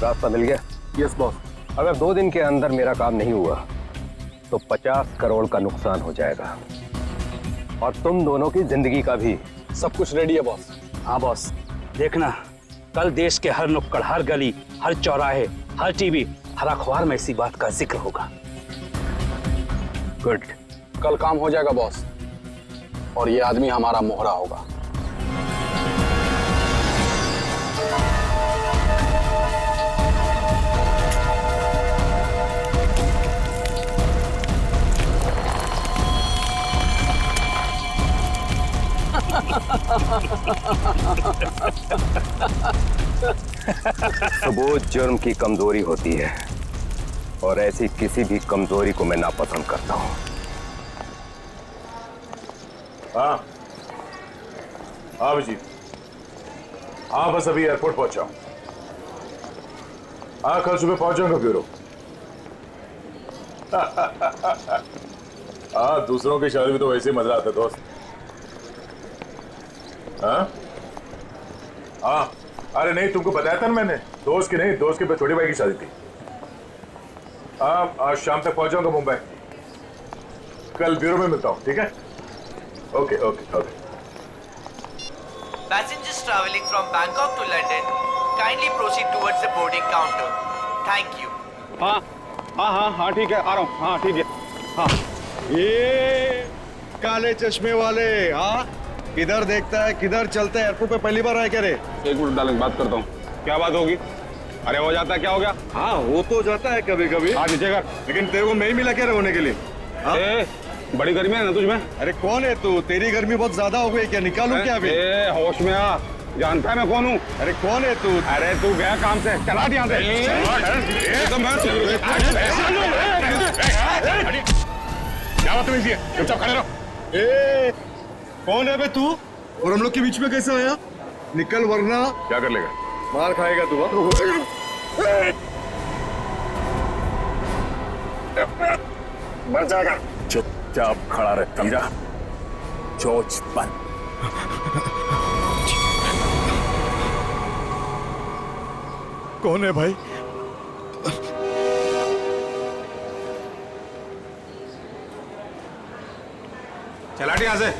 रास्ता मिल गया? Yes boss. अगर 2 दिन के अंदर मेरा काम नहीं हुआ तो 50 करोड़ का नुकसान हो जाएगा और तुम दोनों की जिंदगी का भी। सब कुछ रेडी है बॉस। हाँ बॉस, देखना कल देश के हर नुक्कड़, हर गली, हर चौराहे, हर टीवी, हर अखबार में इसी बात का जिक्र होगा। गुड। कल काम हो जाएगा बॉस, और ये आदमी हमारा मोहरा होगा। सबूत जुर्म की कमजोरी होती है और ऐसी किसी भी कमजोरी को मैं नापसंद करता हूं। हाँ हाँ जी, हाँ बस अभी एयरपोर्ट पहुंचा हूं। हाँ कल सुबह पहुंच जाऊंगा ब्यूरो। हाँ दूसरों की शादी में तो वैसे ही मजा आता है दोस्त। हाँ हाँ, अरे नहीं तुमको बताया था ना मैंने, दोस्त की नहीं, दोस्त के छोटे भाई की शादी थी। हाँ आज शाम तक पहुंच जाऊंगा मुंबई। कल ब्यूरो में मिलता हूँ, ठीक है? Okay okay okay. Passengers traveling from Bangkok to London, kindly proceed towards the boarding counter. Thank you. हाँ हाँ हाँ हाँ ठीक है, आ रहा हूँ। हाँ ठीक है। हाँ ये काले चश्मे वाले, हाँ किधर देखता है किधर चलता है? एयरपोर्ट पे पहली बार आया क्या रे? एक मिनट डालेंगे, बात करता हूँ। क्या बात होगी? अरे हो जाता है, क्या हो गया? हाँ हो तो जाता है कभी कभी। हाँ नीचे कर। लेकिन तेरे को मैं ही मिला क्या होने के लिए? हाँ? बड़ी गर्मी है ना तुझमें? अरे कौन है तू? तेरी गर्मी बहुत ज्यादा हो गई क्या? निकालू क्या अभी? होश में आ, जानता है मैं कौन हूँ? अरे कौन है तू? अरे तू गया काम से, चला दिया क्या बात है? चुपचाप खड़े रहो। कौन है बे तू? और हम लोग के बीच में कैसे आया? निकल वरना क्या कर लेगा? मार खाएगा तू। मर जाएगा। चुपचाप खड़ा रहे, समझा? चोच बंद। कौन है भाई? चला यहाँ से।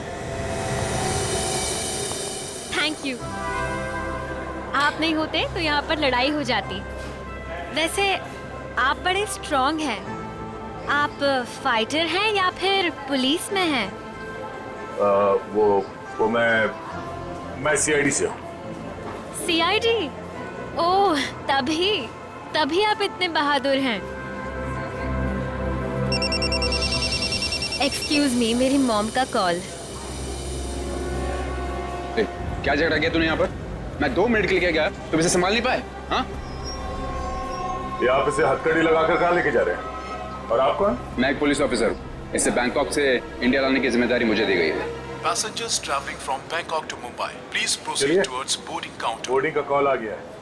Thank you. आप नहीं होते तो यहाँ पर लड़ाई हो जाती। वैसे आप बड़े स्ट्रॉन्ग हैं। आप फाइटर हैं या फिर पुलिस में हैं? वो मैं सीआईडी से हूँ। सीआईडी? ओह तभी आप इतने बहादुर हैं। एक्सक्यूज मी, मेरी मॉम का कॉल। क्या झगड़ा किया तूने यहाँ पर? मैं 2 मिनट के लिए गया, तुम इसे संभाल नहीं पाए? हाँ ये आप इसे हथकड़ी लगाकर कहाँ लेके जा रहे हैं? और आप कौन? मैं एक पुलिस ऑफिसर हूँ। इसे बैंकॉक से इंडिया लाने की जिम्मेदारी मुझे दी गई है। Passengers traveling from Bangkok to Mumbai, please proceed towards boarding counter. Boarding का कॉल आ गया है।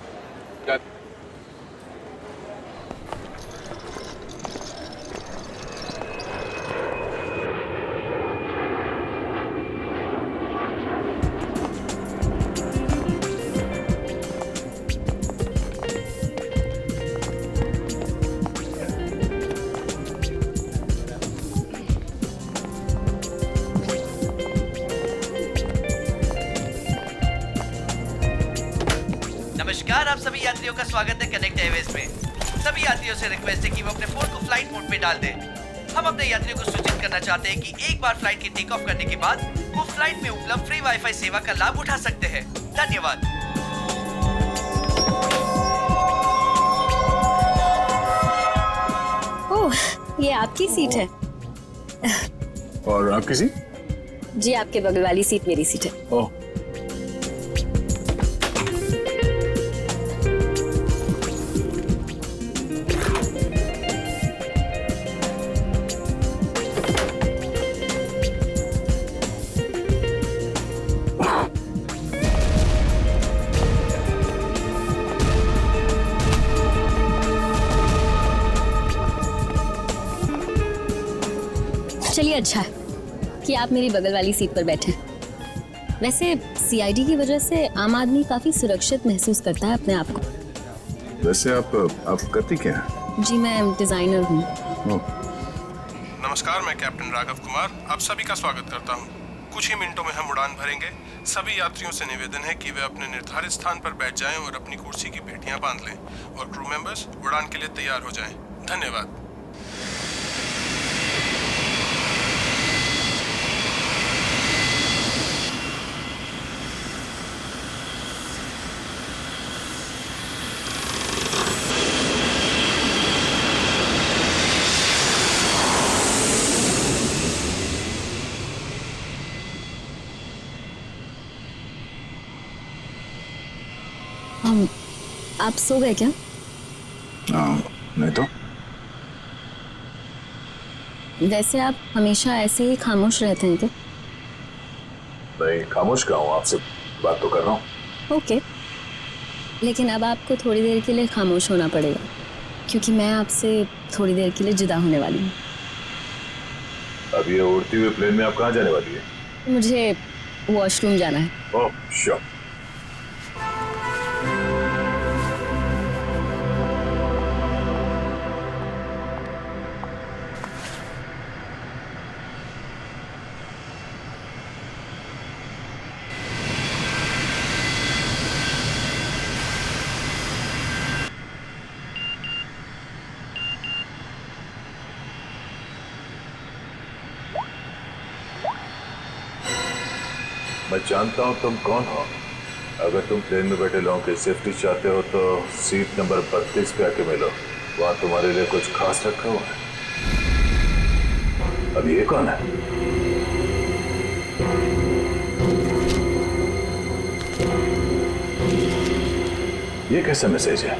नमस्कार, आप सभी यात्रियों का स्वागत है कनेक्ट एयरवेज में। सभी यात्रियों से रिक्वेस्ट है कि वो अपने फोन को फ्लाइट मोड पे डाल दें। हम अपने यात्रियों को सूचित करना चाहते हैं कि एक बार फ्लाइट के टेक ऑफ करने के बाद वो फ्लाइट में उपलब्ध फ्री वाईफाई सेवा का लाभ उठा सकते हैं। धन्यवाद। ओह, ये आपकी सीट है। और आपकी सीट? जी, आपके बगल वाली सीट मेरी सीट है। ओह चलिए, अच्छा है कि आप मेरी बगल वाली सीट पर बैठे। वैसे सीआईडी की वजह से आम आदमी काफी सुरक्षित महसूस करता है अपने आप को। वैसे आप करती क्या हैं? जी मैं डिजाइनर हूँ। नमस्कार, मैं कैप्टन राघव कुमार आप सभी का स्वागत करता हूं। कुछ ही मिनटों में हम उड़ान भरेंगे। सभी यात्रियों से निवेदन है कि वे अपने निर्धारित स्थान पर बैठ जाएं और अपनी कुर्सी की पेटियां बांध लें और क्रू मेंबर्स उड़ान के लिए तैयार हो जाएं। धन्यवाद। आप सो गए क्या? नहीं तो वैसे आप हमेशा ऐसे ही खामोश रहते हैं क्या? मैं खामोश क्यों हूँ, आपसे बात तो कर रहा हूँ। ओके, लेकिन अब आपको थोड़ी देर के लिए खामोश होना पड़ेगा क्योंकि मैं आपसे थोड़ी देर के लिए जुदा होने वाली हूँ। अब ये उड़ती हुए प्लेन में आप कहाँ जाने वाली है? मुझे वॉशरूम जाना है। Oh sure. मैं जानता हूं तुम कौन हो। अगर तुम प्लेन में बैठे लोगों की सेफ्टी चाहते हो तो सीट नंबर 32 पे आके मिलो, वहां तुम्हारे लिए कुछ खास रखा हुआ है। अब ये कौन है? ये कैसा मैसेज है?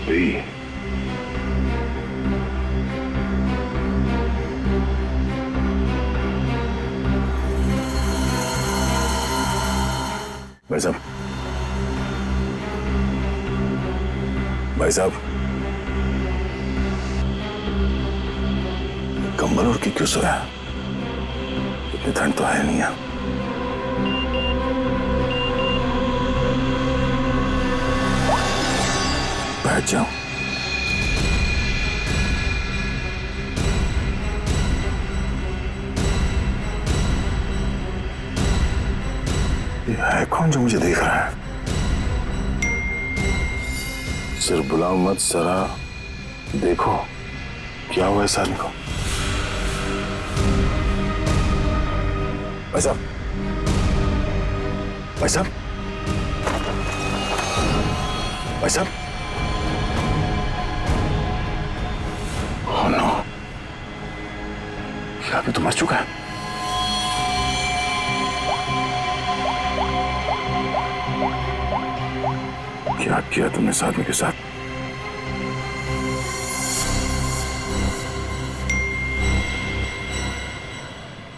B. भाई साहब, भाई साहब, कंबल ओढ़ के क्यों सोया? इतनी ठंड तो है नहीं है। बैठ जाओ। ये है कौन जो मुझे देख रहा है? सिर्फ बुलाओ मत जरा देखो क्या हुआ इस आदमी को। भाई साहब, भाई साहब, भाई साहब, नो, क्या अभी तो मर चुका है? क्या किया तुमने इस आदमी के साथ?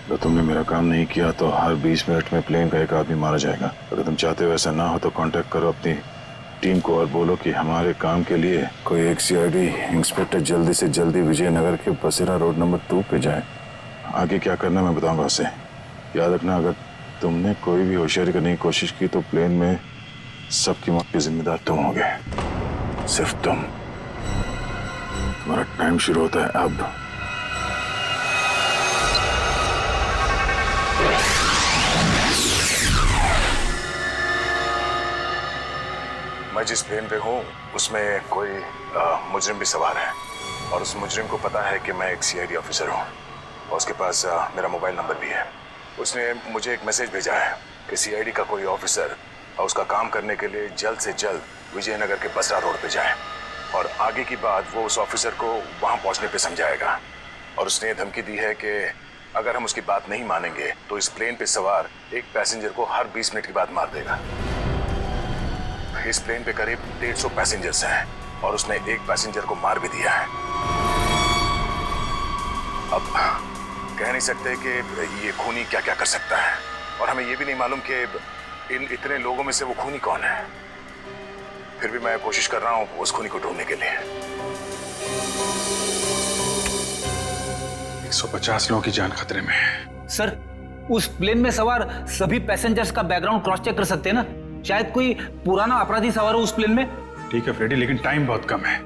तो तुमने मेरा काम नहीं किया तो हर 20 मिनट में प्लेन का एक आदमी मारा जाएगा। अगर तुम चाहते हो ऐसा ना हो तो कांटेक्ट करो अपनी टीम को और बोलो कि हमारे काम के लिए कोई एक सीआईडी इंस्पेक्टर जल्दी से जल्दी विजयनगर के बसेरा रोड नंबर 2 पे जाए। आगे क्या करना मैं बताऊंगा उसे। याद रखना, अगर तुमने कोई भी होशियारी करने की कोशिश की तो प्लेन में सबकी मौत के जिम्मेदार तुम होगे, सिर्फ तुम। तुम्हारा टाइम शुरू होता है अब। मैं जिस प्लेन पे हूँ उसमें कोई मुजरिम भी सवार है और उस मुजरिम को पता है कि मैं एक सीआईडी ऑफिसर हूँ और उसके पास मेरा मोबाइल नंबर भी है। उसने मुझे एक मैसेज भेजा है कि सीआईडी का कोई ऑफिसर और उसका काम करने के लिए जल्द से जल्द विजयनगर के बसरा रोड पे जाए और आगे की बात वो उस ऑफिसर को वहाँ पहुँचने पे समझाएगा। और उसने धमकी दी है कि अगर हम उसकी बात नहीं मानेंगे तो इस प्लेन पे सवार एक पैसेंजर को हर 20 मिनट के बाद मार देगा। इस प्लेन पे करीब 150 पैसेंजर्स हैं और उसने एक पैसेंजर को मार भी दिया है। अब कह नहीं सकते कि ये खूनी क्या क्या कर सकता है, और हमें ये भी नहीं मालूम कि इन इतने लोगों में से वो खूनी कौन है। फिर भी मैं कोशिश कर रहा हूं उस खूनी को ढूंढने के लिए। 150 लोगों की जान खतरे में है। सर, उस प्लेन में सवार सभी पैसेंजर्स का बैकग्राउंड क्रॉस चेक कर सकते हैं ना? शायद कोई पुराना अपराधी सवार हो उस प्लेन में। ठीक है फ्रेडी, लेकिन टाइम बहुत कम है।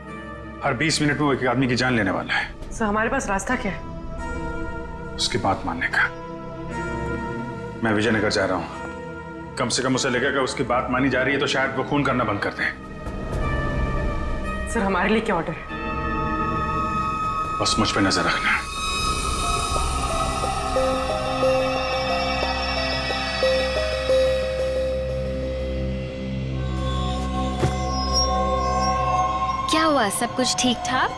हर 20 मिनट में वो एक आदमी की जान लेने वाला है। सर, हमारे पास रास्ता क्या है? उसकी बात मानने का। मैं विजयनगर जा रहा हूं। कम से कम उसे लगेगा उसकी बात मानी जा रही है तो शायद वो खून करना बंद कर दें। सर, हमारे लिए क्या ऑर्डर है? बस मुझ पे नजर रखना। क्या हुआ, सब कुछ ठीक ठाक?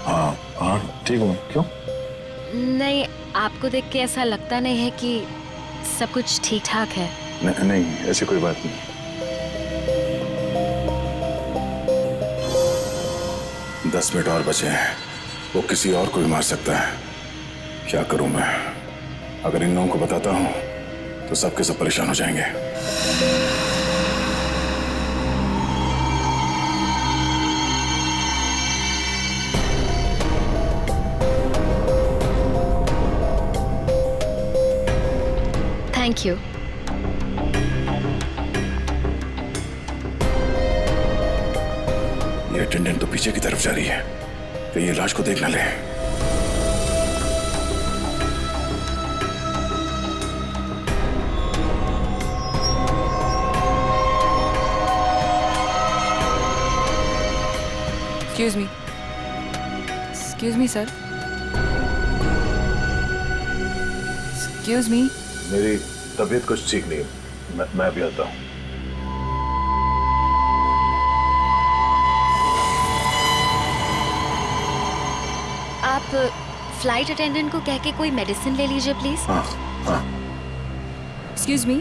हाँ हाँ ठीक हूँ। क्यों? नहीं, आपको देख के ऐसा लगता नहीं है कि सब कुछ ठीक ठाक है। नहीं, ऐसी कोई बात नहीं। 10 मिनट और बचे हैं। वो किसी और को भी मार सकता है। क्या करूं मैं? अगर इन लोगों को बताता हूं तो सबके सब परेशान हो जाएंगे। Thank you. ये अटेंडेंट तो पीछे की तरफ जा रही है, तो ये लाश को देख ना ले। Excuse me, sir. Excuse me. मेरी तबीयत कुछ ठीक नहीं है। मैं भी आता हूँ। आप फ्लाइट अटेंडेंट को कह के कोई मेडिसिन ले लीजिए प्लीज। हाँ हाँ। Excuse me.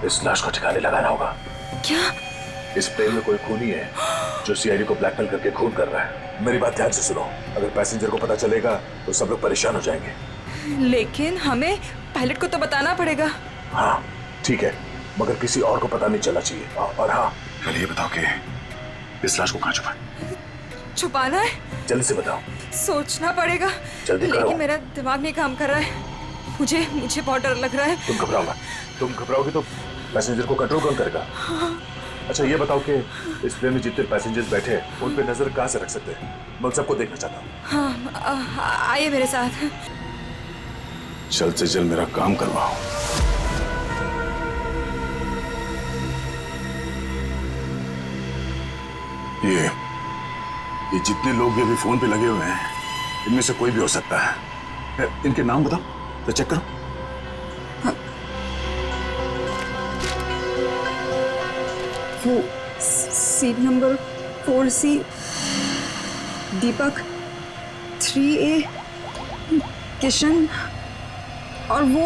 इस लाश को ठिकाने लगाना होगा। क्या? इस प्लेन में कोई खूनी है जो सीआईडी को ब्लैकमेल करके खून कर रहा है। मेरी बात ध्यान से सुनो। अगर पैसेंजर को पता चलेगा तो सब लोग परेशान हो जाएंगे। लेकिन हमें पायलट को तो बताना पड़ेगा। हाँ ठीक है, मगर किसी और को पता नहीं चलना चाहिए। और हाँ, पहले ये बताओ कि इस लाश को कहाँ छुपाना है? जल्दी से बताओ। सोचना पड़ेगा। जल्दी करो। लेकिन मेरा दिमाग नहीं काम कर रहा है। मुझे बहुत डर लग रहा है। तुम घबराओ मत। तुम घबराओगे तो पैसेंजर को कंट्रोल कौन करेगा? अच्छा ये बताओ कि इस प्लेन में जितने पैसेंजर्स बैठे हैं उन पे नजर कहाँ से रख सकते हैं? मैं सबको देखना चाहता हूँ। हाँ, आइए मेरे साथ। जल्द से जल्द मेरा काम करवाओ। ये जितने लोग भी अभी फोन पे लगे हुए हैं, इनमें से कोई भी हो सकता है। इनके नाम बताओ तो चेक करो। वो सीट नंबर 4C, दीपक 3A, किशन और वो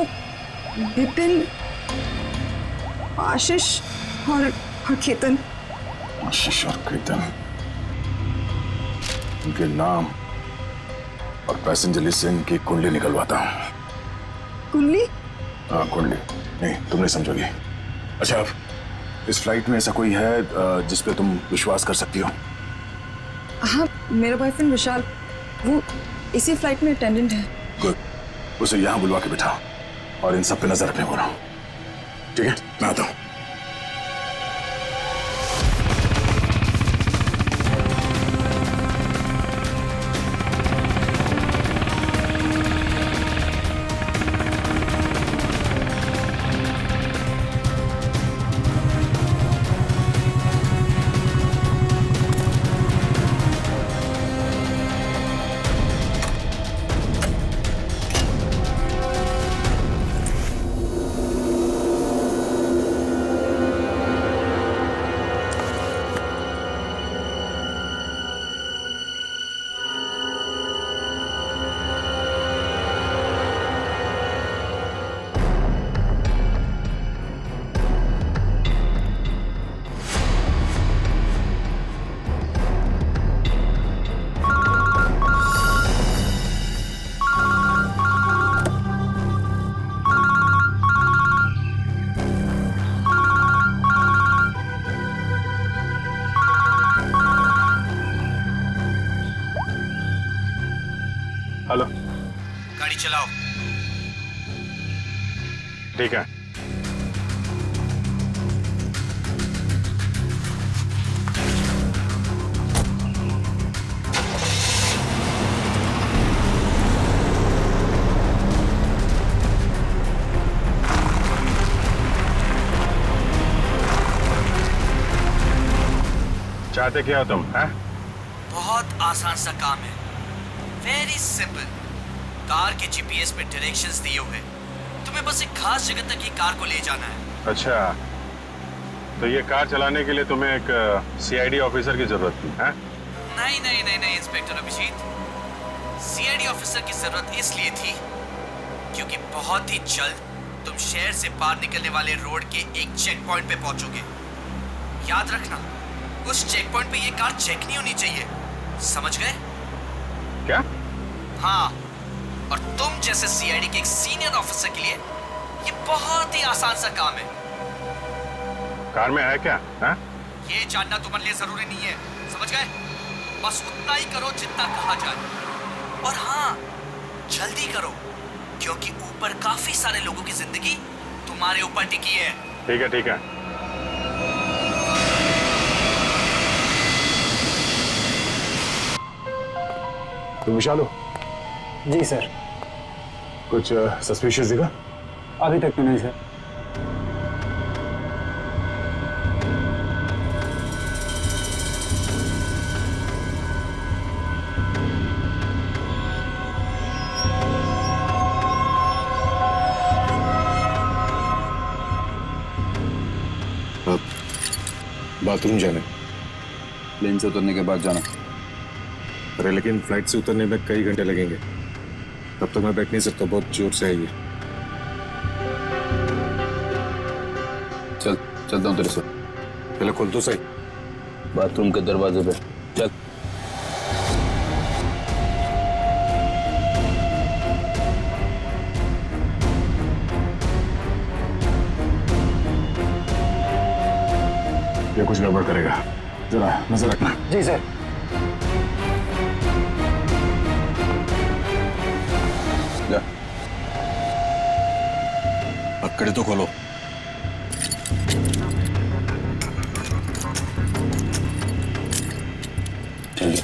विपिन, आशीष और केतन। आशीष और केतन, इनके नाम और पैसेंजर लिस्ट से इनकी कुंडली निकलवाता हूँ। कुंडली? हाँ कुंडली। नहीं तुम नहीं समझोगी। अच्छा अब इस फ्लाइट में ऐसा कोई है जिस पे तुम विश्वास कर सकती हो? हाँ, मेरा बॉयफ्रेंड विशाल, वो इसी फ्लाइट में अटेंडेंट है। गुड, उसे यहाँ बुलवा के बिठाओ और इन सब पे नजर रखने बोलो। ठीक है, मैं आता हूँ। चलाओ। ठीक है। चाहते क्या हो तुम, हैं? बहुत आसान सा काम है, वेरी सिंपल। कार के जीपीएस पे डायरेक्शंस दिए हुए, तुम्हें बस एक खास जगह तक ये कार को ले जाना है। अच्छा, तो ये कार चलाने के लिए तुम्हें एक सीआईडी ऑफिसर की जरूरत थी, हैं? नहीं नहीं नहीं नहीं इंस्पेक्टर अभिजीत, सीआईडी ऑफिसर की जरूरत इसलिए थी क्योंकि बहुत ही जल्द तुम शहर से बाहर निकलने वाले रोड के एक चेक पॉइंट पे पहुंचोगे। याद रखना, उस चेक पॉइंट पे ये कार चेक नहीं होनी चाहिए, समझ गए? क्या? हाँ, और तुम जैसे सीआईडी के एक सीनियर ऑफिसर के लिए ये बहुत ही आसान सा काम है। कार में है क्या, हैं? ये जानना तुम्हारे लिए जरूरी नहीं है, समझ गए? बस उतना ही करो जितना कहा जाए, और हाँ, जल्दी करो क्योंकि ऊपर काफी सारे लोगों की जिंदगी तुम्हारे ऊपर टिकी है। ठीक है, ठीक है। तुम विशाल हो? जी सर। कुछ सस्पिशियस दिखा? अभी तक तो नहीं सर। अब बाथरूम जाना, प्लेन से उतरने के बाद जाना। अरे लेकिन फ्लाइट से उतरने में कई घंटे लगेंगे, तब तक मैं बैठ नहीं सकता, बहुत जोर से आएगी। चल, चलता हूँ तेरे से। पहले खोल तो सही। बाथरूम के दरवाजे पे चल। ये कुछ गड़बड़ करेगा, जरा नजर रखना। जी सर। पकड़े तो खोलो। चलिए।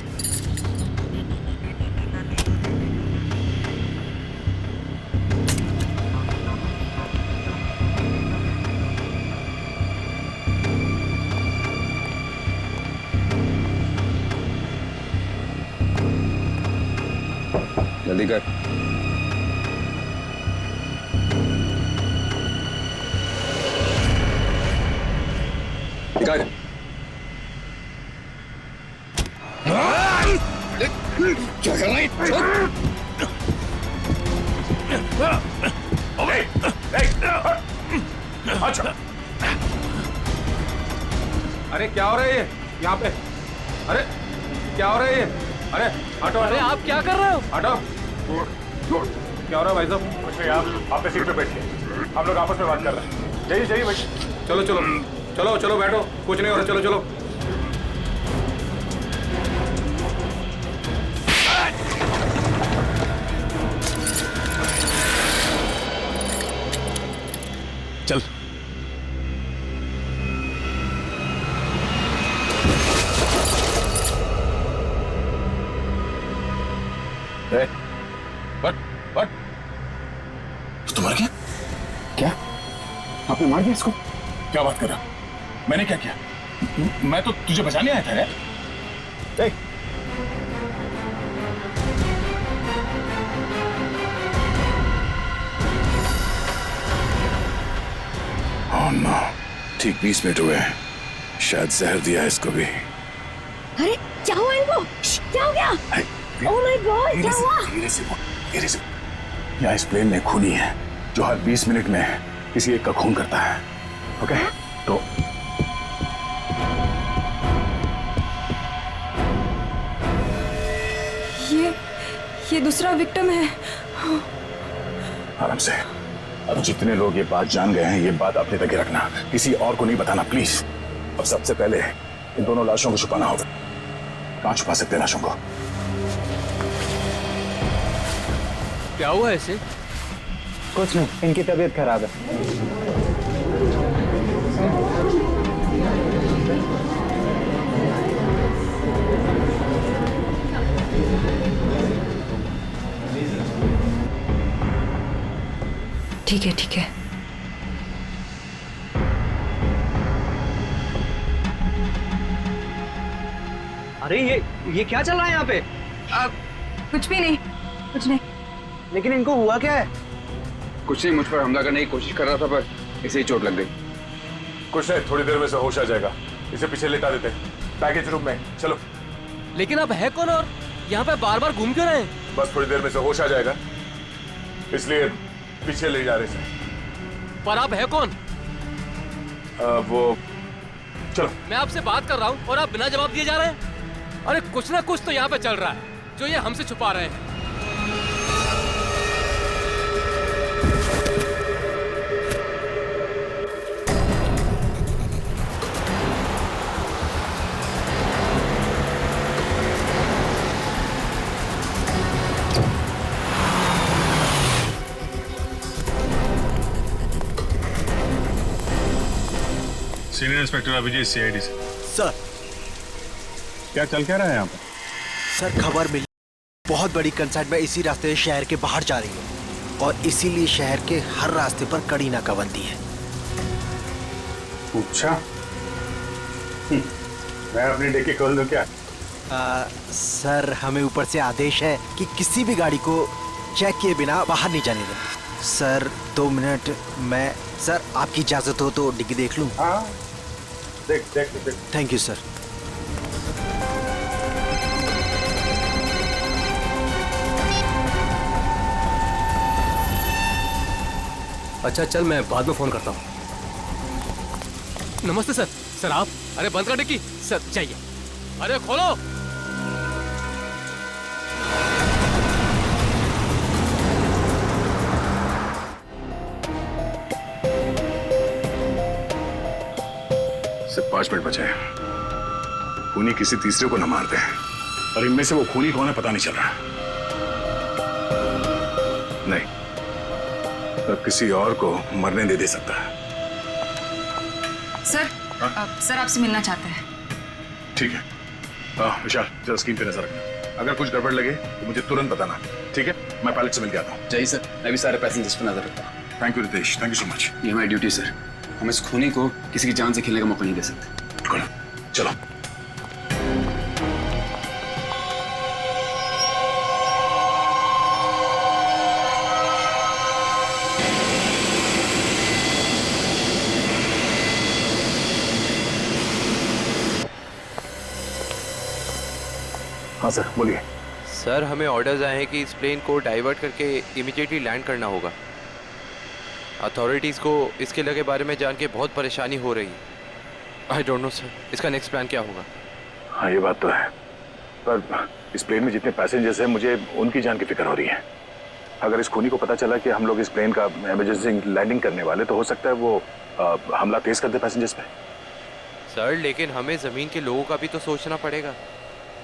जल्दी कर। निकाल। क्या कर रहा है? अच्छा। अरे क्या हो रहा है ये यहाँ पे? अरे क्या हो रहा है ये? अरे हटो। अरे आप क्या कर रहे हो? हटो। क्या हो रहा है भाई साहब? कुछ नहीं, आप अपने सीट पे बैठिए, हम लोग आपस में बात कर रहे हैं। जाइए जाइए भाई। चलो चलो चलो चलो बैठो, कुछ नहीं हो रहा, चलो चलो। चल। बट तो मर गया क्या? आपने मार दिया इसको? क्या बात कर रहा? मैंने क्या किया? मैं तो तुझे बचाने आया था यार। Oh no, ठीक 20 मिनट हुए हैं, शायद जहर दिया है इसको भी। अरे क्या हुआ इनको? क्या हो गया? ओह माय गॉड, क्या हुआ? धीरे से। यहाँ इस प्लेन में खूनी है जो हर 20 मिनट में किसी एक का खून करता है। ओके? तो ये दूसरा विक्टिम है। आराम से। अब जितने लोग ये बात जान गए हैं, ये बात अपने तक ही रखना, किसी और को नहीं बताना प्लीज। अब सबसे पहले इन दोनों लाशों को छुपाना होगा। कहाँ छुपा सकते हैं लाशों को? क्या हुआ ऐसे? कुछ नहीं, इनकी तबीयत खराब है। ठीक है ठीक है। अरे ये क्या चल रहा है यहाँ पे? कुछ भी नहीं, कुछ नहीं। लेकिन इनको हुआ क्या है? कुछ नहीं, मुझ पर हमला करने की कोशिश कर रहा था पर इसे ही चोट लग गई। कुछ नहीं, थोड़ी देर में से होश आ जाएगा। इसे पीछे लेटा देते हैं पैकेज रूम में। चलो। लेकिन आप है कौन और यहाँ पे बार बार घूम क्यों रहे हैं? बस थोड़ी देर में से होश आ जाएगा, इसलिए पीछे ले जा रहे थे। पर आप है कौन? वो चलो। मैं आपसे बात कर रहा हूँ और आप बिना जवाब दिए जा रहे हैं। अरे कुछ ना कुछ तो यहाँ पे चल रहा है जो ये हमसे छुपा रहे हैं। सीनियर इंस्पेक्टर अभिजीत, सीआईडी से। सर क्या चल क्या रहा है यहाँ पर? सर खबर मिली, बहुत बड़ी कंसाइनमेंट इसी रास्ते से शहर के बाहर जा रही है और इसीलिए शहर के हर रास्ते पर कड़ी नाकाबंदी है। अच्छा, मैं अपनी डिक्की खोल दूं क्या? सर हमें ऊपर से आदेश है कि किसी भी गाड़ी को चेक किए बिना बाहर नहीं जाने दें। सर 2 मिनट, मैं सर आपकी इजाजत हो तो डिग्गी देख लूं? हाँ देख। Thank you sir. अच्छा चल, मैं बाद में फोन करता हूँ। नमस्ते सर। सर आप? अरे बंद कर डिक्की। सर चाहिए। अरे खोलो। सिर्फ 5 मिनट बचे हैं। खूनी किसी तीसरे को न मारते हैं और इनमें से वो खूनी कौन है पता नहीं चल रहा। नहीं, तो किसी और को मरने दे सकता है। सर सर आपसे मिलना चाहते हैं। ठीक है। विशाल जरा स्क्रीन पे नजर रखना, अगर कुछ गड़बड़ लगे तो मुझे तुरंत बताना। ठीक है, मैं पायलट से मिल के आता हूँ। जय सर, मैं भी सारे पैसेंजर्स पर नजर रखता हूँ। Thank you Ritesh, thank you so much. ये हमारी ड्यूटी सर, हम इस खूनी को किसी की जान से खेलने का मौका नहीं दे सकते। चलो। हाँ सर बोलिए। सर हमें ऑर्डर्स आए हैं कि इस प्लेन को डाइवर्ट करके इमीडिएटली लैंड करना होगा। अथॉरिटीज़ को इसके लगे बारे में जान के बहुत परेशानी हो रही है। आई डोंट नो सर, इसका नेक्स्ट प्लान क्या होगा? हाँ ये बात तो है, पर इस प्लेन में जितने पैसेंजर्स हैं मुझे उनकी जान की फिक्र हो रही है। अगर इस खूनी को पता चला कि हम लोग इस प्लेन का इमरजेंसी लैंडिंग करने वाले तो हो सकता है वो हमला तेज कर दे पैसेंजर्स पे। सर लेकिन हमें ज़मीन के लोगों का भी तो सोचना पड़ेगा।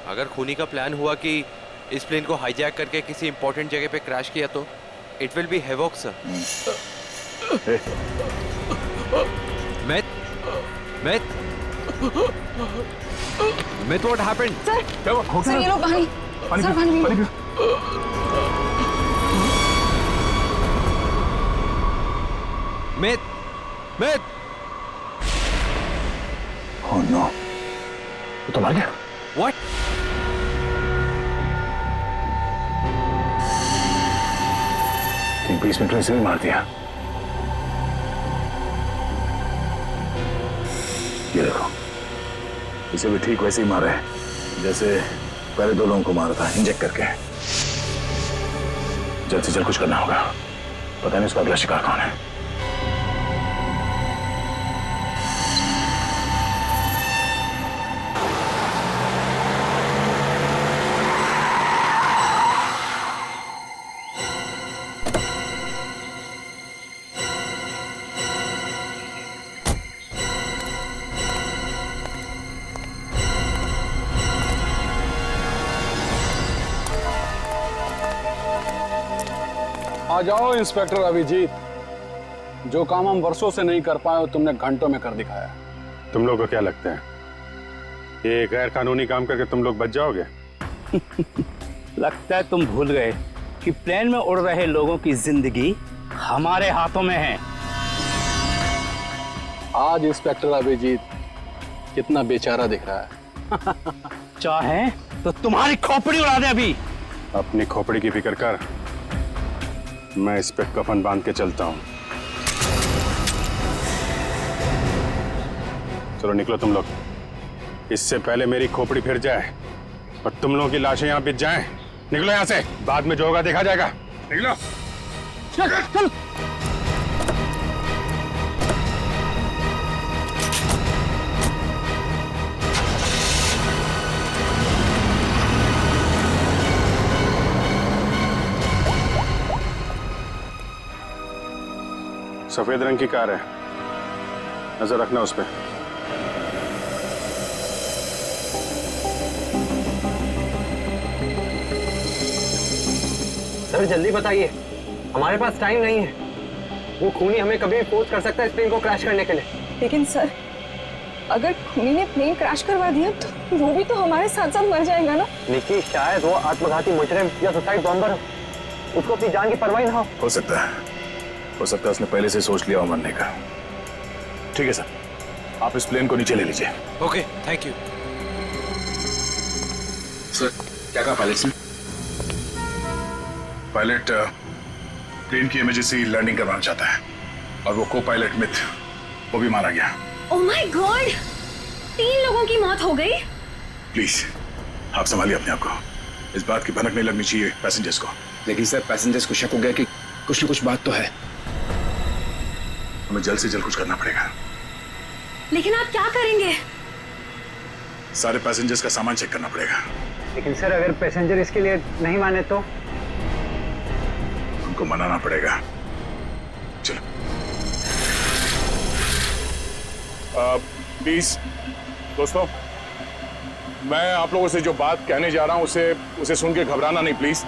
अगर खूनी का प्लान हुआ कि इस प्लेन को हाईजैक करके किसी इंपॉर्टेंट जगह पे क्रैश किया तो it will be havoc sir. Myth, what happened? Sir ये लो पानी। सर पानी पियो। Myth. Oh no, वो तो मर गया। What? तीन 20 मिनट में इसे भी मार दिया। ये देखो, इसे भी ठीक वैसे ही मारा है जैसे पहले 2 लोगों को मारा था, इंजेक्ट करके। जल्द से जल्द कुछ करना होगा, पता नहीं उसका अगला शिकार कौन है। आ जाओ इंस्पेक्टर अभिजीत। जो काम हम वर्षों से नहीं कर पाए तुमने घंटों में कर दिखाया। तुम लोग को क्या लगता है ये गैर कानूनी काम करके तुम लोग बच जाओगे? लगता है तुम भूल गए कि प्लेन में उड़ रहे लोगों की जिंदगी हमारे हाथों में है। आज इंस्पेक्टर अभिजीत कितना बेचारा दिख रहा है। चाहे तो तुम्हारी खोपड़ी उड़ा दे अभी। अपनी खोपड़ी की फिक्र कर, मैं इस पे कफन बांध के चलता हूँ। चलो निकलो तुम लोग, इससे पहले मेरी खोपड़ी फिर जाए और तुम लोगों की लाशें यहाँ बिछ जाएं। निकलो यहाँ से, बाद में जो होगा देखा जाएगा। निकलो। चल। सफेद रंग की कार है, नजर रखना उस पे। सर जल्दी बताइए, हमारे पास टाइम नहीं है। वो खूनी हमें कभी भी फोर्स कर सकता है इस प्लेन को क्रैश करने के लिए। लेकिन सर, अगर खूनी ने प्लेन क्रैश करवा दिया तो वो भी तो हमारे साथ साथ मर जाएगा ना। निकी, शायद वो आत्मघाती मुजरिम या सुसाइड बॉम्बर हो, उसको अपनी जान की परवाह ना हो सकता है उसने पहले से सोच लिया हो मरने का। ठीक है सर, आप इस प्लेन को नीचे ले लीजिए। Okay, thank you. सर क्या कहा पायलट ने? पायलट प्लेन की इमरजेंसी लैंडिंग करवाना चाहता है और वो को पायलट मिथ वो भी मारा गया। ओह माय गॉड, 3 लोगों की मौत हो गई। प्लीज आप संभालिए अपने आप को, इस बात की भनक नहीं लगनी चाहिए पैसेंजर्स को। लेकिन सर पैसेंजर्स को शक हो गया कि कुछ न कुछ बात तो है। हमें जल्द से जल्द कुछ करना पड़ेगा। लेकिन आप क्या करेंगे? सारे पैसेंजर्स का सामान चेक करना पड़ेगा। लेकिन सर, अगर पैसेंजर इसके लिए नहीं माने तो? उनको मनाना पड़ेगा। चलो प्लीज दोस्तों, मैं आप लोगों से जो बात कहने जा रहा हूं उसे सुन के घबराना नहीं प्लीज।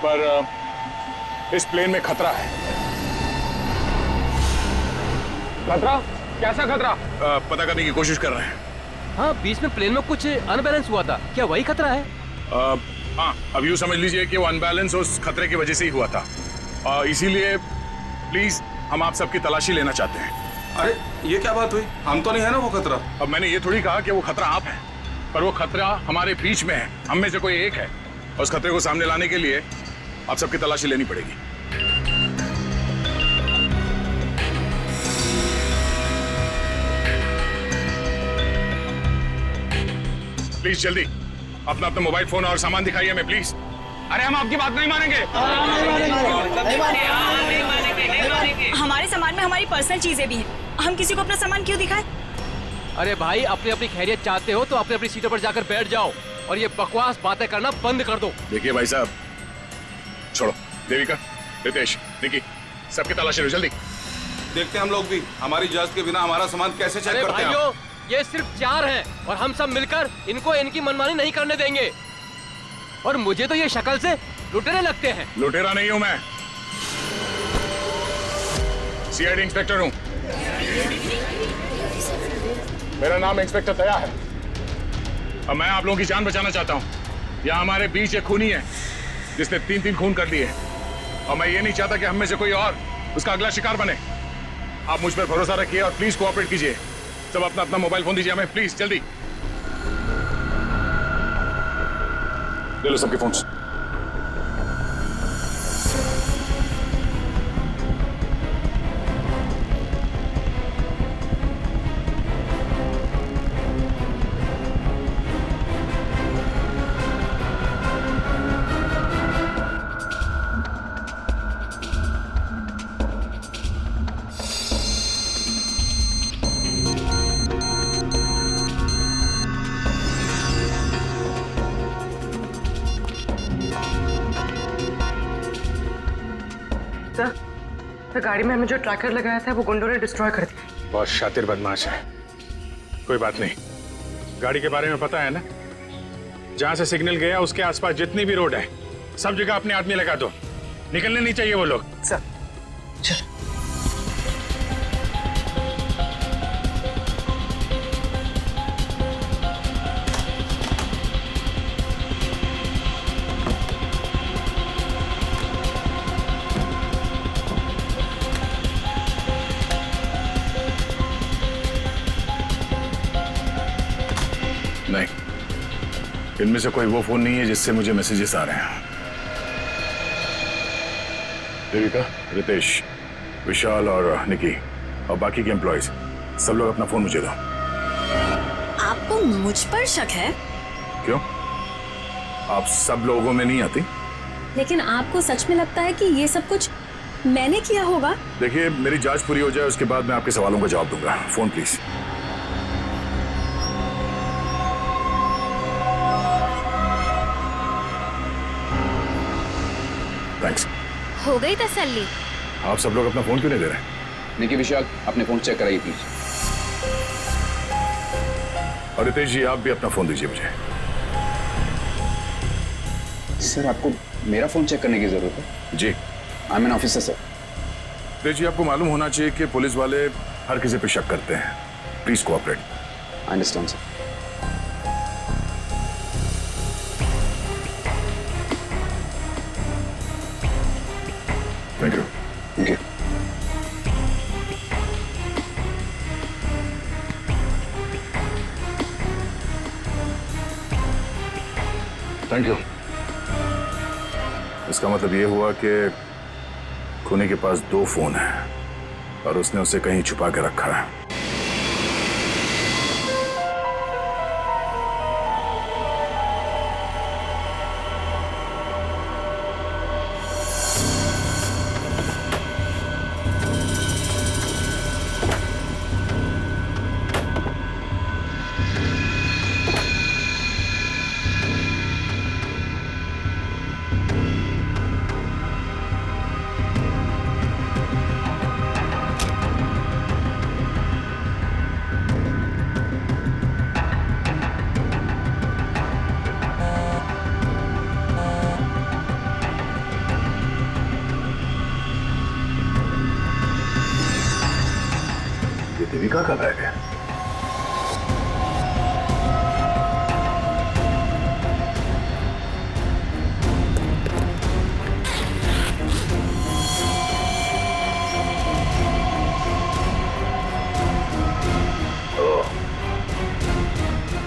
पर इस प्लेन में खतरा है। खतरा? कैसा खतरा? पता करने की कोशिश कर रहे हैं। हाँ, बीच में प्लेन में कुछ अनबैलेंस हुआ था, क्या वही खतरा है? हाँ, अब यूँ समझ लीजिए कि वो अनबैलेंस उस खतरे की वजह से ही हुआ था। इसीलिए प्लीज हम आप सबकी तलाशी लेना चाहते हैं। अरे ये क्या बात हुई? हम तो नहीं है ना वो खतरा। अब मैंने ये थोड़ी कहा कि वो खतरा आप है, पर वो खतरा हमारे बीच में है, हम में से कोई एक है और उस खतरे को सामने लाने के लिए आप सबकी तलाशी लेनी पड़ेगी। प्लीज जल्दी अपना अपना मोबाइल फोन और सामान दिखाइए हमें प्लीज। अरे हम आपकी बात नहीं मानेंगे। हमारे सामान में हमारी पर्सनल चीजें भी हैं। हम किसी को अपना सामान क्यों दिखाएं? अरे भाई, अपनी अपनी खैरियत चाहते हो तो अपनी अपनी सीटों पर जाकर बैठ जाओ और ये बकवास बातें करना बंद कर दो। देखिए भाई साहब, छोड़ो। देविका, रितेश, निकी, सबकी तलाशी लो जल्दी। देखते हैं हम लोग भी हमारी इजाजत के बिना हमारा सामान कैसे चेक करते हैं। भाइयों, ये सिर्फ 4 हैं और हम सब मिलकर इनको इनकी मनमानी नहीं करने देंगे। और मुझे तो ये शक्ल से लुटेरे लगते हैं। लुटेरा नहीं हूं मैं, सीआईडी इंस्पेक्टर हूं। मेरा नाम इंस्पेक्टर दया है और मैं आप लोगों की जान बचाना चाहता हूं। यहाँ हमारे बीच एक खूनी है जिसने 3 खून कर दिए और मैं ये नहीं चाहता कि हम में से कोई और उसका अगला शिकार बने। आप मुझ पर भरोसा रखिए और प्लीज कोऑपरेट कीजिए। सब अपना अपना मोबाइल फोन दीजिए हमें प्लीज, जल्दी ले लो सबके फोन्स। तो गाड़ी में हमें जो ट्रैकर लगाया था वो गुंडों ने डिस्ट्रॉय कर दिया। बहुत शातिर बदमाश है। कोई बात नहीं, गाड़ी के बारे में पता है ना? जहां से सिग्नल गया उसके आसपास जितनी भी रोड है सब जगह अपने आदमी लगा दो निकलने नहीं चाहिए वो लोग। सर चल। नहीं, इनमें से कोई वो फोन नहीं है जिससे मुझे मैसेजेस आ रहे हैं। देविका, रितेश, विशाल और निकी और बाकी के एम्प्लॉयज सब लोग अपना फोन मुझे दो। आपको मुझ पर शक है? क्यों? आप सब लोगों में नहीं आती? लेकिन आपको सच में लगता है कि ये सब कुछ मैंने किया होगा? देखिए, मेरी जांच पूरी हो जाए उसके बाद मैं आपके सवालों का जवाब दूंगा। Phone please. थैंक्स। हो गई तसल्ली? आप सब लोग अपना फोन क्यों नहीं दे रहे? निकी, विशाल, अपने फोन चेक कराइए प्लीज। और रितेश जी, आप भी अपना फोन दीजिए मुझे। सर, आपको मेरा फोन चेक करने की जरूरत है? जी। I am an officer sir. Ritesh ji, आपको मालूम होना चाहिए कि पुलिस वाले हर किसी पे शक करते हैं। Please cooperate. I understand sir. Thank you. Thank you. Thank you. इसका मतलब ये हुआ कि खूनी के पास 2 फोन हैं और उसने उसे कहीं छुपा के रखा है। देविका का बैग है।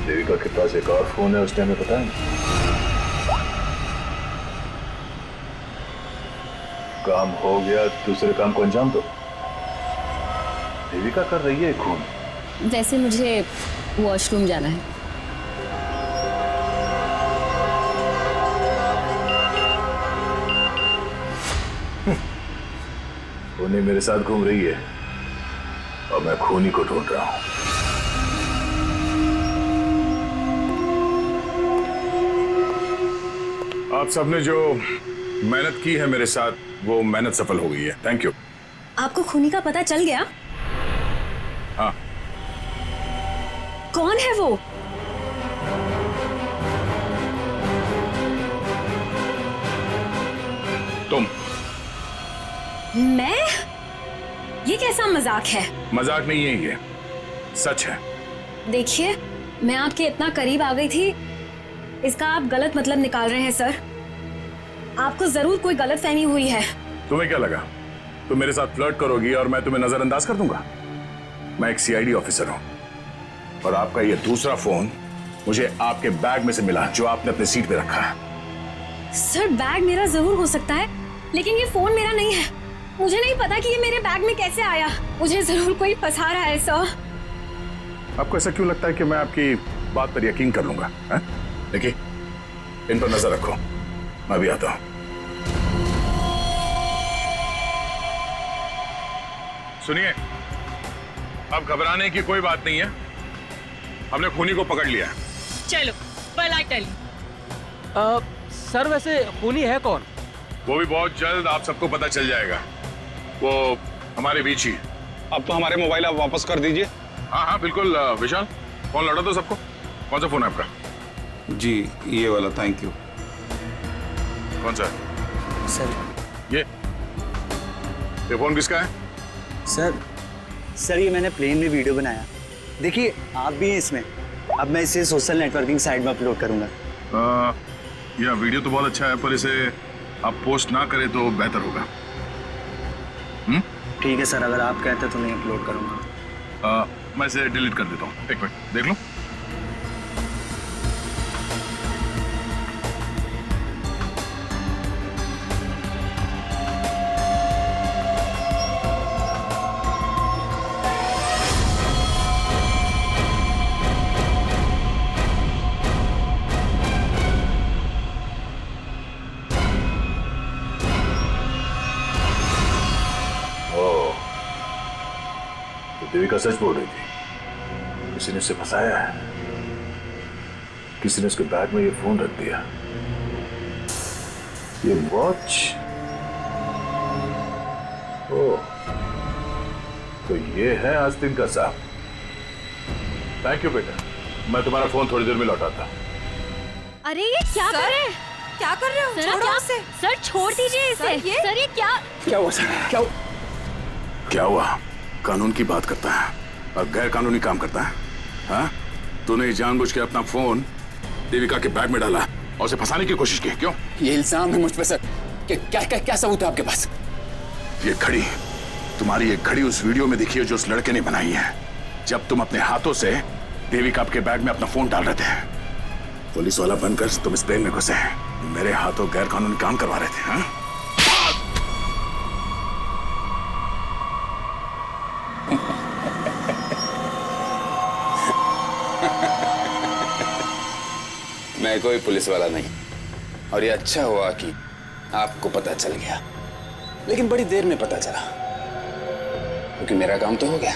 देविका के पास एक और फोन है, उसने हमें पता है। काम हो गया, दूसरे काम को अंजाम दो। देविका कर रही है खून। वैसे मुझे वॉशरूम जाना है। खूनी मेरे साथ घूम रही है और मैं खूनी को ढूंढ रहा हूं। आप सबने जो मेहनत की है मेरे साथ, वो मेहनत सफल हो गई है। Thank you. आपको खूनी का पता चल गया? हाँ। कौन है वो? तुम। मैं? ये कैसा मजाक है? मजाक नहीं है, ये सच है। देखिए, मैं आपके इतना करीब आ गई थी, इसका आप गलत मतलब निकाल रहे हैं सर। आपको जरूर कोई गलतफहमी हुई है। तुम्हें क्या लगा तुम मेरे साथ फ्लर्ट करोगी और मैं तुम्हें नजरअंदाज कर दूंगा? मैं एक सीआईडी ऑफिसर हूं और आपका ये दूसरा फोन मुझे आपके बैग में से मिला, जो आपने अपने सीट पे रखा है। सर, बैग मेरा जरूर हो सकता है, लेकिन ये फोन मेरा नहीं है। मुझे नहीं पता कि ये मेरे बैग में कैसे आया। मुझे जरूर कोई फंसा रहा है सर। आपको ऐसा क्यों लगता है कि मैं आपकी बात पर यकीन कर लूंगा? देखिए, इन पर नजर रखो, मैं भी आता हूं। सुनिए, अब घबराने की कोई बात नहीं है, हमने खूनी को पकड़ लिया है। चलो, well I tell you। Sir, वैसे खूनी है कौन? वो भी बहुत जल्द आप सबको पता चल जाएगा। वो हमारे बीच ही। अब तो हमारे मोबाइल आप वापस कर दीजिए। हाँ हाँ बिल्कुल। विशाल, फोन लौटा दो सबको। कौन सा फोन है आपका? जी, ये वाला। Thank you. कौन सा? सर, ये फोन किसका है? सर ये मैंने प्लेन में वीडियो बनाया। देखिए आप भी हैं इसमें। अब मैं इसे सोशल नेटवर्किंग साइट में अपलोड करूंगा। यह वीडियो तो बहुत अच्छा है, पर इसे आप पोस्ट ना करें तो बेहतर होगा। ठीक है सर, अगर आप कहते तो मैं अपलोड करूंगा। मैं इसे डिलीट कर देता हूँ। एक मिनट देख लो। देविका सच बोल रही थी। किसी ने उसे फंसाया है। किसी ने उसके बैग में ये फोन रख दिया। ये वॉच। ओह, तो ये है आस्तीन का साहब। थैंक यू बेटा, मैं तुम्हारा फोन थोड़ी देर में लौटाता। अरे ये क्या कर रहे हैं? क्या कर रहे हो? सर, छोड़ो क्या? उसे। सर छोड़ दीजिए इसे। सर ये क्या? क्या हुआ सर? क्या हुआ? कानून की बात करता है और गैर कानूनी काम करता है। हाँ? तूने जानबूझ के अपना फोन देविका के बैग में डाला और उसे फंसाने की कोशिश की। क्यों? ये इल्जाम है मुझ पे सर। क्या सबूत है आपके पास? ये घड़ी, तुम्हारी ये घड़ी उस वीडियो में दिखी है जो उस लड़के ने बनाई है, जब तुम अपने हाथों से देविका के बैग में अपना फोन डाल रहे थे। पुलिस वाला बनकर तुम इस प्लेन में घुसे, मेरे हाथों गैर कानूनी काम करवा रहे थे। हाँ? मैं कोई पुलिस वाला नहीं, और ये अच्छा हुआ कि आपको पता चल गया, लेकिन बड़ी देर में पता चला, क्योंकि मेरा काम तो हो गया।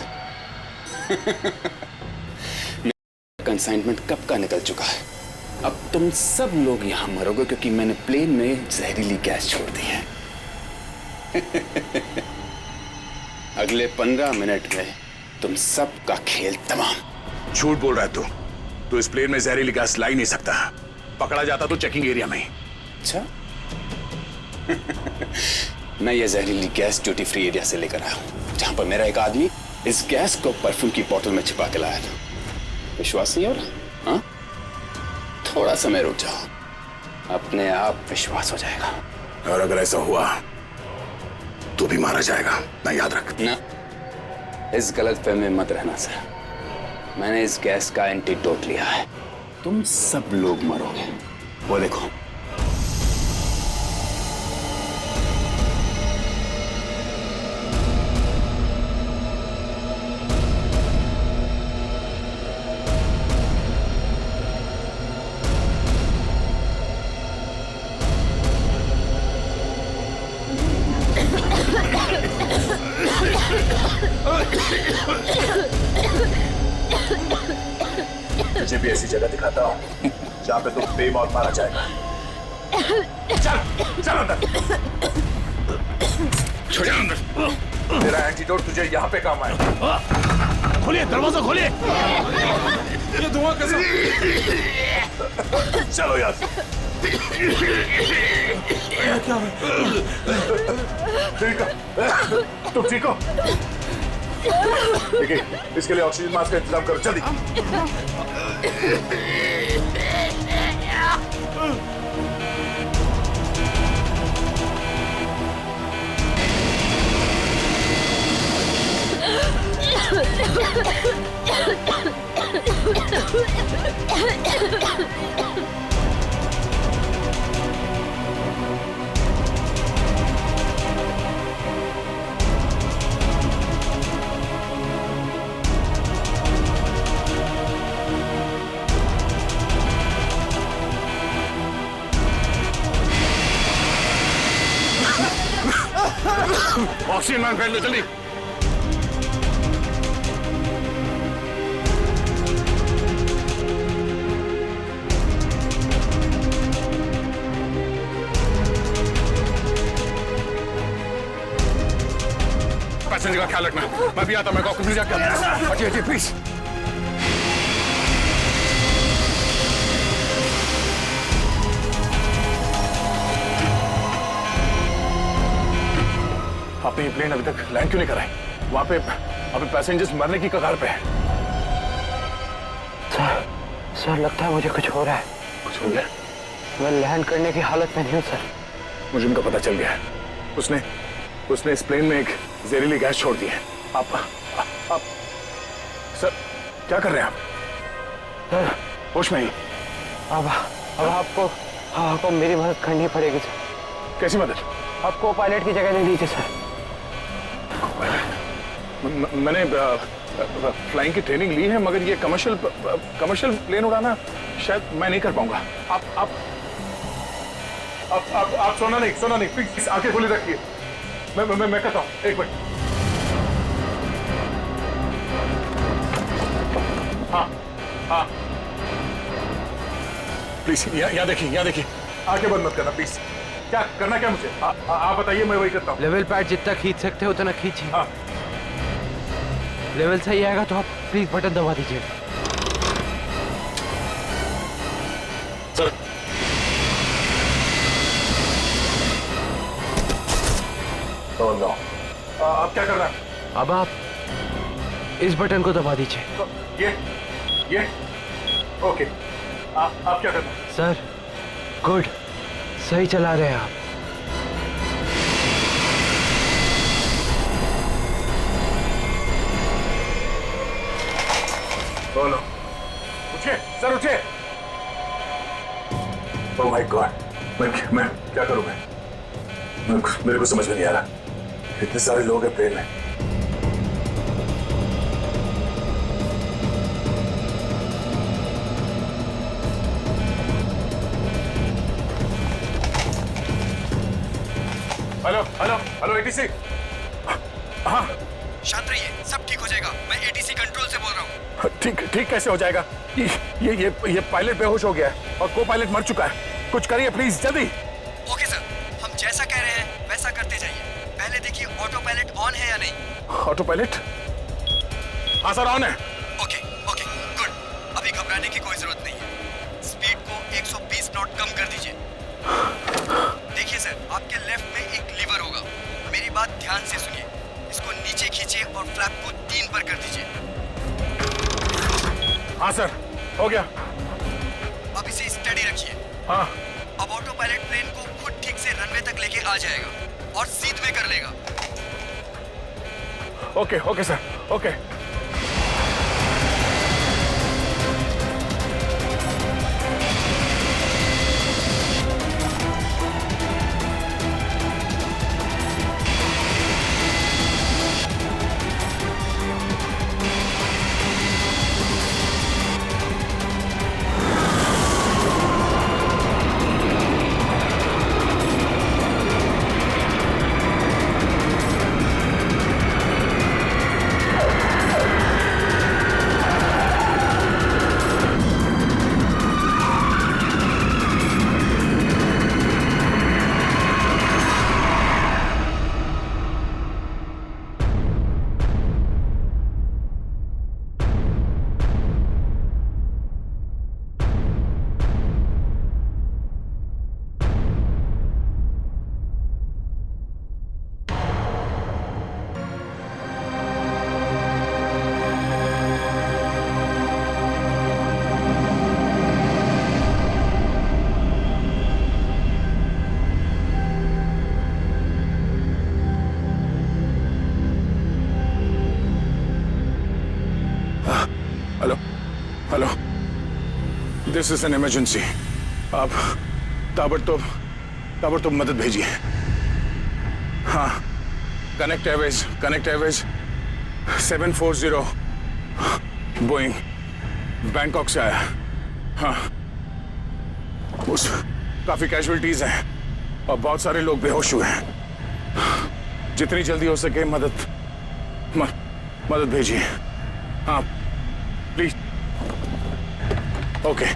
कंसाइनमेंट कब का निकल चुका है। अब तुम सब लोग यहां मरोगे क्योंकि मैंने प्लेन में जहरीली गैस छोड़ दी है। अगले 15 मिनट में तुम सबका खेल तमाम। झूठ बोल रहा है तू इस प्लेन में जहरीली गैस ला ही नहीं सकता। पकड़ा जाता तो चेकिंग एरिया में ही। अच्छा। मैं ये जहरीली गैस ड्यूटी फ्री एरिया से लेकर आया हूं, जहां पर मेरा एक आदमी इस गैस को परफ्यूम की बोतल में छिपा के लाया था। विश्वास नहीं हो रहा? हाँ? थोड़ा समय रुक जाओ, अपने आप विश्वास हो जाएगा। और अगर ऐसा हुआ तो भी मारा जाएगा, ना याद रख। ना, इस गलतफहमी में मत रहना सर। मैंने इस गैस का एंटीडोट लिया है। तुम सब लोग मरोगे। वो देखो। तुझे भी ऐसी जगह दिखाता हूँ जहाँ पे तुम बेमौत मारा जाएगा। चल अंदर। छोड़ अंदर। तेरा एंटीडोट तुझे यहाँ पे काम आएगा। खोलिए दरवाजा, खोलिए। ये धुआं कैसे? चलो यार। क्या ठीक है, तुम ठीक हो? देखिए, इसके लिए ऑक्सीजन मास्क का इंतजाम करो जल्दी। ऑक्सीजन मास्क पहन लो जल्दी। पैसेंजर का ख्याल रखना। मैं भी आता, मैं आपको प्लीज हटिए हटिए प्लीज। आपने ये प्लेन अभी तक लैंड क्यों नहीं कराई? वहां पे अभी पैसेंजर्स मरने की कगार पे हैं। सर लगता है मुझे कुछ हो रहा है। कुछ हो गया? मैं लैंड करने की हालत में नहीं हूँ सर। मुझे उनका पता चल गया है। उसने इस प्लेन में एक जहरीली गैस छोड़ दी है। आप सर क्या कर रहे हैं आप? सर होश में ही? अब आपको मेरी मदद करनी पड़ेगी सर। कैसी मदद? आपको पायलट की जगह नहीं दीजिए सर। मैंने फ्लाइंग की ट्रेनिंग ली है, मगर ये कमर्शियल प्लेन उड़ाना शायद मैं नहीं कर पाऊंगा। आप सोना नहीं प्लीज आंखें खुली रखिए। मैं करता हूँ, एक मिनट। हाँ प्लीज यहाँ देखिए आंखें बंद मत करना प्लीज। क्या करना क्या मुझे? आप बताइए, मैं वही करता हूँ। लेवल पैड जितना खींच सकते हो उतना खींचिए। हाँ। लेवल सही आएगा तो आप प्लीज बटन दबा दीजिए। सर नो आप क्या कर रहे हैं? अब आप इस बटन को दबा दीजिए। तो ये ओके। आप क्या कर रहे हैं? सर गुड, सही चला रहे हैं आप। बोलो, उठिए सर, उठिए। ओह माय गॉड, मैं क्या करूं? मेरे को समझ में नहीं आ रहा। इतने सारे लोग हैं प्लेन में। Hello ATC. हाँ शांत रहिए, सब ठीक हो जाएगा। मैं एटीसी कंट्रोल से बोल रहा हूँ। ठीक कैसे हो जाएगा? ये पायलट बेहोश हो गया है और को पायलट मर चुका है। कुछ करिए प्लीज, जल्दी। ओके सर, हम जैसा कह रहे हैं वैसा करते जाइए। पहले देखिए ऑटो पायलट ऑन है या नहीं। Auto pilot? हाँ सर, ऑन है। Okay good. अभी घबराने की कोई जरूरत नहीं है। स्पीड को 120 नॉट कम कर दीजिए। देखिए सर, आपके लेफ्ट में एक लीवर होगा। मेरी बात ध्यान से सुनिए। इसको नीचे खींचिए और फ्लैप को 3 पर कर दीजिए। हाँ सर, हो गया। अब इसे स्टडी रखिए। हाँ। अब ऑटो पायलट प्लेन को खुद ठीक से रनवे तक लेके आ जाएगा और सीध में कर लेगा। Okay sir, okay. Hello, this is an emergency. आप ताबड़तोड़ मदद भेजिए। हाँ, कनेक्ट एयरवेज 740 बोइंग बैंकॉक से आया। हाँ, उस काफी कैजुअलिटीज हैं और बहुत सारे लोग बेहोश हुए हैं। जितनी जल्दी हो सके मदद भेजिए। हाँ प्लीज। ओके।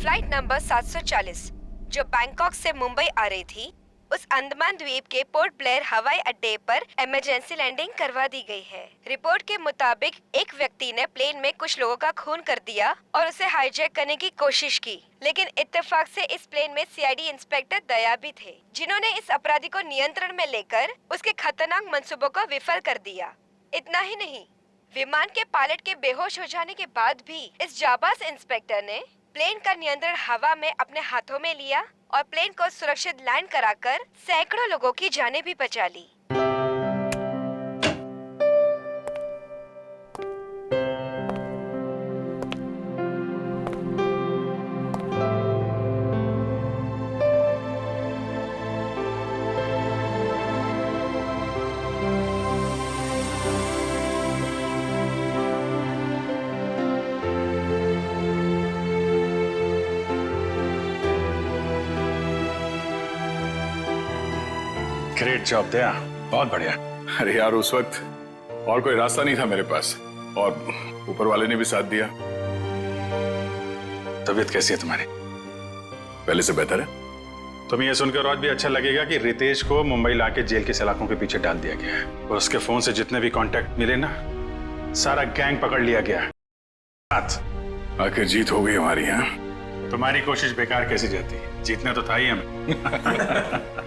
फ्लाइट नंबर 740 जो बैंकॉक से मुंबई आ रही थी, उस अंडमान द्वीप के पोर्ट ब्लेयर हवाई अड्डे पर इमरजेंसी लैंडिंग करवा दी गई है। रिपोर्ट के मुताबिक एक व्यक्ति ने प्लेन में कुछ लोगों का खून कर दिया और उसे हाईजैक करने की कोशिश की, लेकिन इत्तेफाक से इस प्लेन में सीआईडी इंस्पेक्टर दया भी थे, जिन्होंने इस अपराधी को नियंत्रण में लेकर उसके खतरनाक मंसूबों को विफल कर दिया। इतना ही नहीं, विमान के पायलट के बेहोश हो जाने के बाद भी इस जाबाज इंस्पेक्टर ने प्लेन का नियंत्रण हवा में अपने हाथों में लिया और प्लेन को सुरक्षित लैंड कराकर सैकड़ों लोगों की जानें भी बचा ली। ग्रेट जॉब दया, बहुत बढ़िया। अरे यार उस वक्त और कोई रास्ता नहीं था मेरे पास और ऊपर वाले ने भी साथ दिया। तबीयत कैसी है तुम्हारी? पहले से बेहतर है। तुम्हें यह सुनकर और भी अच्छा लगेगा कि रितेश को मुंबई लाके जेल की सलाखों के पीछे डाल दिया गया है और उसके फोन से जितने भी कांटेक्ट मिले ना, सारा गैंग पकड़ लिया गया। आखिर जीत हो गई हमारी। यहाँ तुम्हारी कोशिश बेकार कैसे जाती? जीतना तो था ही हमें।